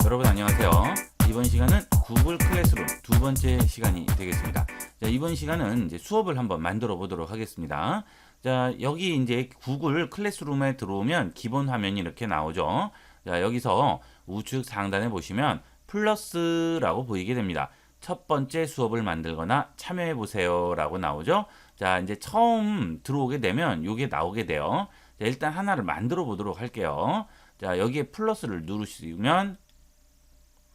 여러분 안녕하세요. 이번 시간은 구글 클래스룸 두 번째 시간이 되겠습니다. 자, 이번 시간은 이제 수업을 한번 만들어 보도록 하겠습니다. 자, 여기 이제 구글 클래스룸에 들어오면 기본 화면이 이렇게 나오죠. 자, 여기서 우측 상단에 보시면 플러스라고 보이게 됩니다. 첫 번째 수업을 만들거나 참여해 보세요라고 나오죠. 자, 이제 처음 들어오게 되면 이게 나오게 돼요. 자, 일단 하나를 만들어 보도록 할게요. 자, 여기에 플러스를 누르시면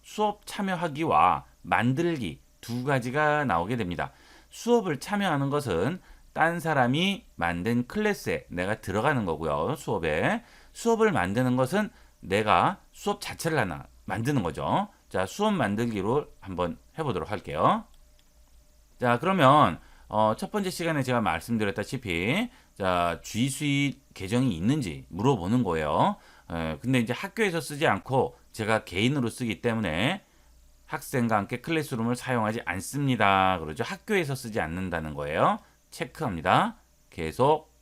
수업 참여하기와 만들기 두 가지가 나오게 됩니다. 수업을 참여하는 것은 딴 사람이 만든 클래스에 내가 들어가는 거고요. 수업을 만드는 것은 내가 수업 자체를 하나 만드는 거죠. 자, 수업 만들기로 한번 해보도록 할게요. 자, 그러면 첫 번째 시간에 제가 말씀드렸다시피 자, G Suite 계정이 있는지 물어보는 거예요. 근데 이제 학교에서 쓰지 않고 제가 개인으로 쓰기 때문에 학생과 함께 클래스룸을 사용하지 않습니다. 그러죠. 학교에서 쓰지 않는다는 거예요. 체크합니다. 계속.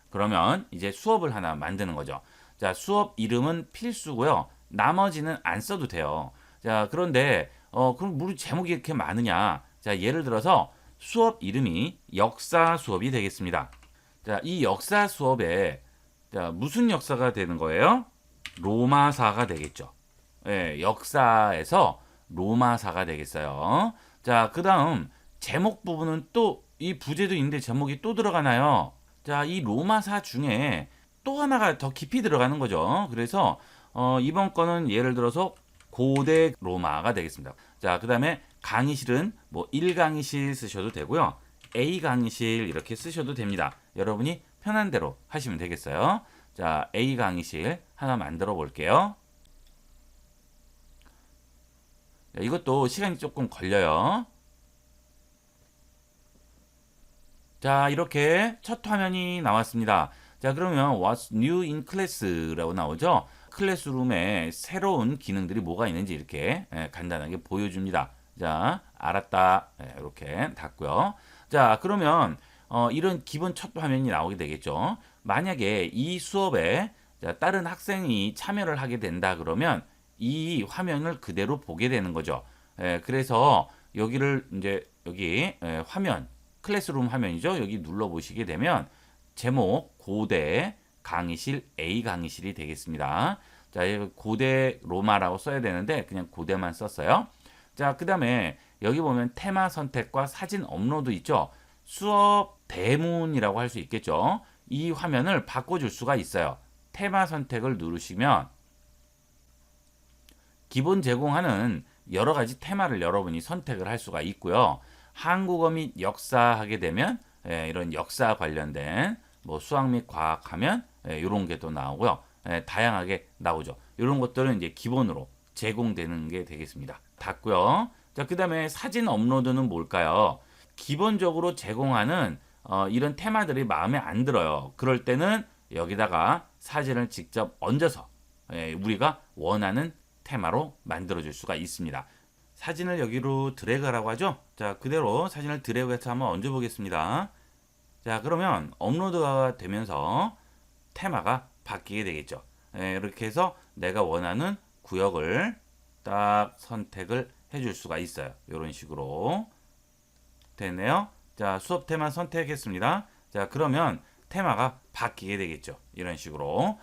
그러면 이제 수업을 하나 만드는 거죠. 자, 수업 이름은 필수고요. 나머지는 안 써도 돼요. 자, 그런데 그럼 우리 제목이 이렇게 많으냐? 자, 예를 들어서 수업 이름이 역사 수업이 되겠습니다. 자, 이 역사 수업에 자, 무슨 역사가 되는 거예요? 로마사가 되겠죠. 예, 역사에서 로마사가 되겠어요. 자, 그 다음 제목 부분은 또 이 부제도 있는데 제목이 또 들어가나요? 자, 이 로마사 중에 또 하나가 더 깊이 들어가는 거죠. 그래서 이번 거는 예를 들어서 고대 로마가 되겠습니다. 자, 그 다음에 강의실은 뭐 1강의실 쓰셔도 되고요. A 강의실 이렇게 쓰셔도 됩니다. 여러분이 편한 대로 하시면 되겠어요. 자, A 강의실 하나 만들어 볼게요. 자, 이것도 시간이 조금 걸려요. 자, 이렇게 첫 화면이 나왔습니다. 자, 그러면 What's new in class라고 나오죠. 클래스룸에 새로운 기능들이 뭐가 있는지 이렇게 간단하게 보여줍니다. 자, 알았다. 이렇게 닫고요. 자, 그러면 이런 기본 첫 화면이 나오게 되겠죠. 만약에 이 수업에 자, 다른 학생이 참여를 하게 된다 그러면 이 화면을 그대로 보게 되는 거죠. 그래서 여기를 이제 여기 화면 클래스룸 화면이죠. 여기 눌러 보시게 되면 제목 고대 강의실 A 강의실이 되겠습니다. 자, 고대 로마라고 써야 되는데 그냥 고대만 썼어요. 자, 그 다음에 여기 보면 테마 선택과 사진 업로드 있죠. 수업 대문이라고 할 수 있겠죠. 이 화면을 바꿔줄 수가 있어요. 테마 선택을 누르시면 기본 제공하는 여러 가지 테마를 여러분이 선택을 할 수가 있고요. 한국어 및 역사 하게 되면 이런 역사 관련된 뭐 수학 및 과학 하면 이런 게 또 나오고요. 다양하게 나오죠. 이런 것들은 이제 기본으로 제공되는 게 되겠습니다. 닫고요. 자, 그 다음에 사진 업로드는 뭘까요? 기본적으로 제공하는 이런 테마들이 마음에 안 들어요. 그럴 때는 여기다가 사진을 직접 얹어서 우리가 원하는 테마로 만들어 줄 수가 있습니다. 사진을 여기로 드래그라고 하죠. 자, 그대로 사진을 드래그해서 한번 얹어 보겠습니다. 자, 그러면 업로드가 되면서 테마가 바뀌게 되겠죠. 이렇게 해서 내가 원하는 구역을 딱 선택을 해줄 수가 있어요. 이런 식으로 됐네요. 자, 수업 테마 선택했습니다. 자, 그러면 테마가 바뀌게 되겠죠. 이런 식으로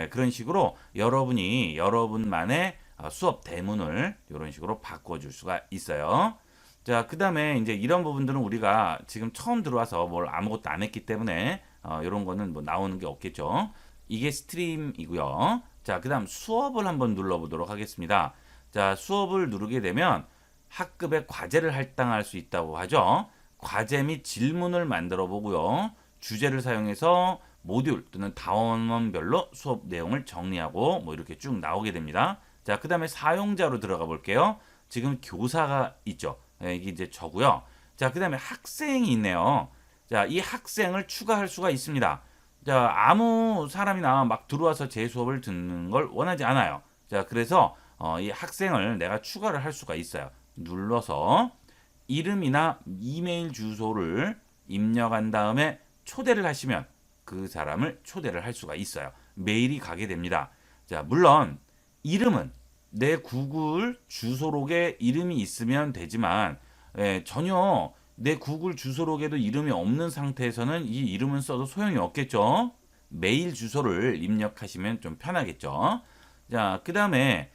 그런 식으로 여러분이 여러분만의 수업 대문을 이런 식으로 바꿔줄 수가 있어요. 자, 그 다음에 이제 이런 부분들은 우리가 지금 처음 들어와서 뭘 아무것도 안 했기 때문에 이런 거는 뭐 나오는 게 없겠죠. 이게 스트림이고요. 자, 그 다음 수업을 한번 눌러보도록 하겠습니다. 자, 수업을 누르게 되면 학급의 과제를 할당할 수 있다고 하죠. 과제 및 질문을 만들어 보고요. 주제를 사용해서 모듈 또는 단원별로 수업 내용을 정리하고 뭐 이렇게 쭉 나오게 됩니다. 자, 그 다음에 사용자로 들어가 볼게요. 지금 교사가 있죠. 이게 이제 저고요. 자, 그 다음에 학생이 있네요. 자, 이 학생을 추가할 수가 있습니다. 자, 아무 사람이나 막 들어와서 제 수업을 듣는 걸 원하지 않아요. 자, 그래서 이 학생을 내가 추가를 할 수가 있어요. 눌러서 이름이나 이메일 주소를 입력한 다음에 초대를 하시면 그 사람을 초대를 할 수가 있어요. 메일이 가게 됩니다. 자, 물론 이름은 내 구글 주소록에 이름이 있으면 되지만 전혀 내 구글 주소록에도 이름이 없는 상태에서는 이 이름은 써도 소용이 없겠죠. 메일 주소를 입력하시면 좀 편하겠죠. 자, 그 다음에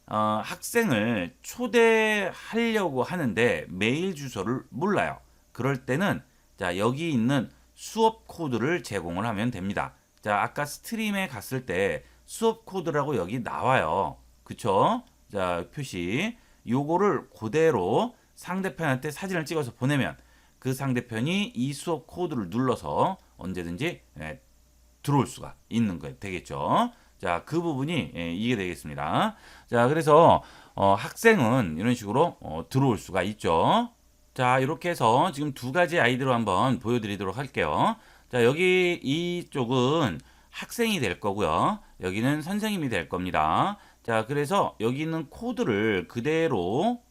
학생을 초대하려고 하는데 메일 주소를 몰라요. 그럴 때는 자, 여기 있는 수업 코드를 제공을 하면 됩니다. 자, 아까 스트림에 갔을 때 수업 코드라고 여기 나와요. 그쵸? 자, 표시. 요거를 그대로 상대편한테 사진을 찍어서 보내면 그 상대편이 이 수업 코드를 눌러서 언제든지 들어올 수가 있는 거 되겠죠. 자, 그 부분이 이게 되겠습니다. 자, 그래서 학생은 이런 식으로 들어올 수가 있죠. 자, 이렇게 해서 지금 두 가지 아이디로 한번 보여드리도록 할게요. 자, 여기 이쪽은 학생이 될 거고요. 여기는 선생님이 될 겁니다. 자, 그래서 여기 있는 코드를 그대로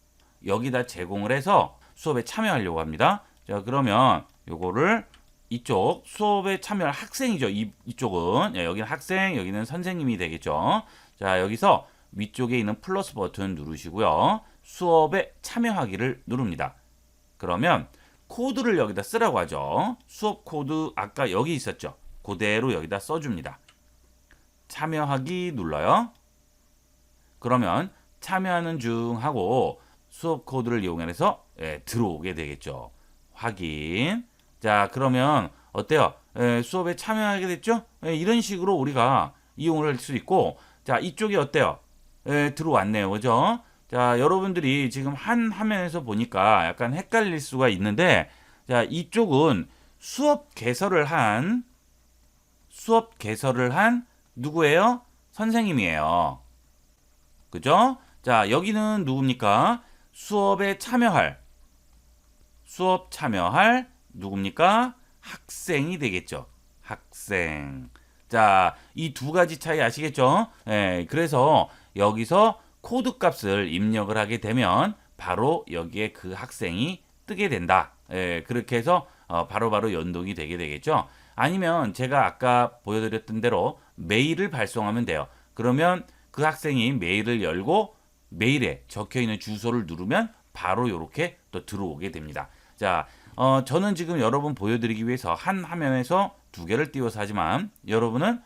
여기다 제공을 해서 수업에 참여하려고 합니다. 자, 그러면 요거를 이쪽 수업에 참여할 학생이죠. 이쪽은 여기는 학생, 여기는 선생님이 되겠죠. 자, 여기서 위쪽에 있는 플러스 버튼 누르시고요. 수업에 참여하기를 누릅니다. 그러면 코드를 여기다 쓰라고 하죠. 수업 코드 아까 여기 있었죠. 그대로 여기다 써줍니다. 참여하기 눌러요. 그러면 참여하는 중 하고 수업 코드를 이용해서 들어오게 되겠죠. 확인. 자, 그러면 어때요? 수업에 참여하게 됐죠? 이런 식으로 우리가 이용을 할 수 있고, 자, 이쪽이 어때요? 들어왔네요. 그죠? 자, 여러분들이 지금 한 화면에서 보니까 약간 헷갈릴 수가 있는데, 자, 이쪽은 수업 개설을 한 누구예요? 선생님이에요. 그죠? 자, 여기는 누굽니까? 수업 참여할 누굽니까? 학생이 되겠죠. 학생. 자, 이 두 가지 차이 아시겠죠? 그래서 여기서 코드 값을 입력을 하게 되면 바로 여기에 그 학생이 뜨게 된다. 그렇게 해서 바로바로 연동이 되게 되겠죠. 아니면 제가 아까 보여드렸던 대로 메일을 발송하면 돼요. 그러면 그 학생이 메일을 열고 메일에 적혀있는 주소를 누르면 바로 이렇게 또 들어오게 됩니다. 자, 저는 지금 여러분 보여드리기 위해서 한 화면에서 두 개를 띄워서 하지만 여러분은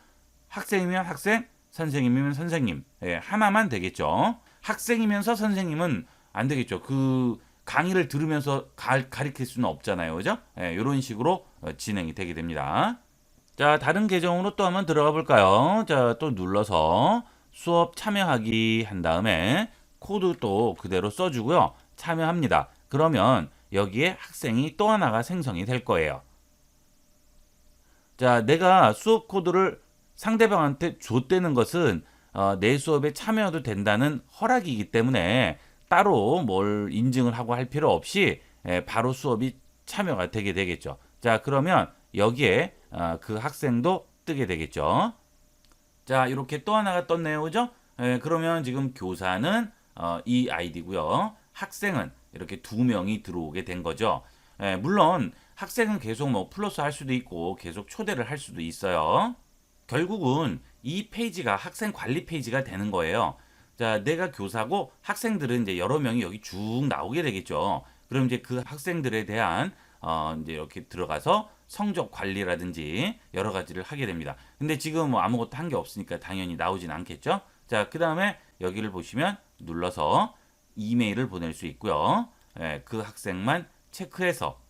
학생이면 학생, 선생님이면 선생님 하나만 되겠죠. 학생이면서 선생님은 안 되겠죠. 그 강의를 들으면서 가르칠 수는 없잖아요. 그죠? 이런 식으로 진행이 되게 됩니다. 자, 다른 계정으로 또 한번 들어가 볼까요? 자, 또 눌러서 수업 참여하기 한 다음에 코드 또 그대로 써주고요. 참여합니다. 그러면 여기에 학생이 또 하나가 생성이 될 거예요. 자, 내가 수업 코드를 상대방한테 줬다는 것은 내 수업에 참여해도 된다는 허락이기 때문에 따로 뭘 인증을 하고 할 필요 없이 바로 수업이 참여가 되게 되겠죠. 자, 그러면 여기에 그 학생도 뜨게 되겠죠. 자, 이렇게 또 하나가 떴네요. 그죠? 그러면 지금 교사는 이 아이디고요. 학생은 이렇게 두 명이 들어오게 된 거죠. 물론 학생은 계속 뭐 플러스 할 수도 있고 계속 초대를 할 수도 있어요. 결국은 이 페이지가 학생 관리 페이지가 되는 거예요. 자, 내가 교사고 학생들은 이제 여러 명이 여기 쭉 나오게 되겠죠. 그럼 이제 그 학생들에 대한 이제 이렇게 들어가서 성적 관리라든지 여러 가지를 하게 됩니다. 근데 지금 뭐 아무것도 한 게 없으니까 당연히 나오진 않겠죠. 자, 그 다음에 여기를 보시면 눌러서 이메일을 보낼 수 있고요. 그 학생만 체크해서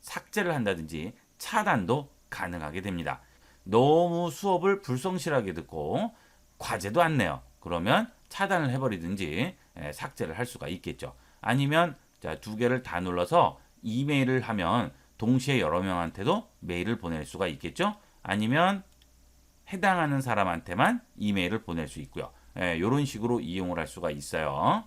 삭제를 한다든지 차단도 가능하게 됩니다. 너무 수업을 불성실하게 듣고 과제도 안 내요. 그러면 차단을 해버리든지 삭제를 할 수가 있겠죠. 아니면 자, 두 개를 다 눌러서 이메일을 하면 동시에 여러 명한테도 메일을 보낼 수가 있겠죠. 아니면 해당하는 사람한테만 이메일을 보낼 수 있고요. 이런 식으로 이용을 할 수가 있어요.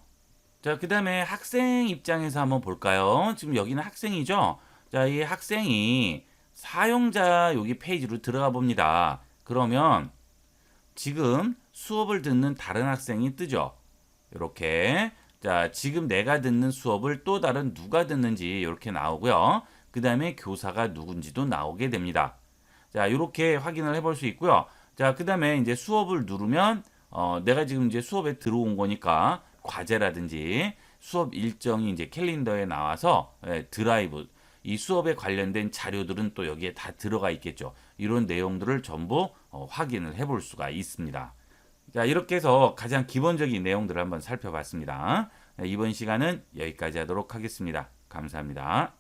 자, 그 다음에 학생 입장에서 한번 볼까요? 지금 여기는 학생이죠. 자, 이 학생이 사용자 여기 페이지로 들어가 봅니다. 그러면 지금 수업을 듣는 다른 학생이 뜨죠. 이렇게. 자, 지금 내가 듣는 수업을 또 다른 누가 듣는지 이렇게 나오고요. 그 다음에 교사가 누군지도 나오게 됩니다. 자, 이렇게 확인을 해볼 수 있고요. 자, 그 다음에 이제 수업을 누르면 내가 지금 이제 수업에 들어온 거니까 과제라든지 수업 일정이 이제 캘린더에 나와서 드라이브 이 수업에 관련된 자료들은 또 여기에 다 들어가 있겠죠. 이런 내용들을 전부 확인을 해볼 수가 있습니다. 자, 이렇게 해서 가장 기본적인 내용들을 한번 살펴봤습니다. 이번 시간은 여기까지 하도록 하겠습니다. 감사합니다.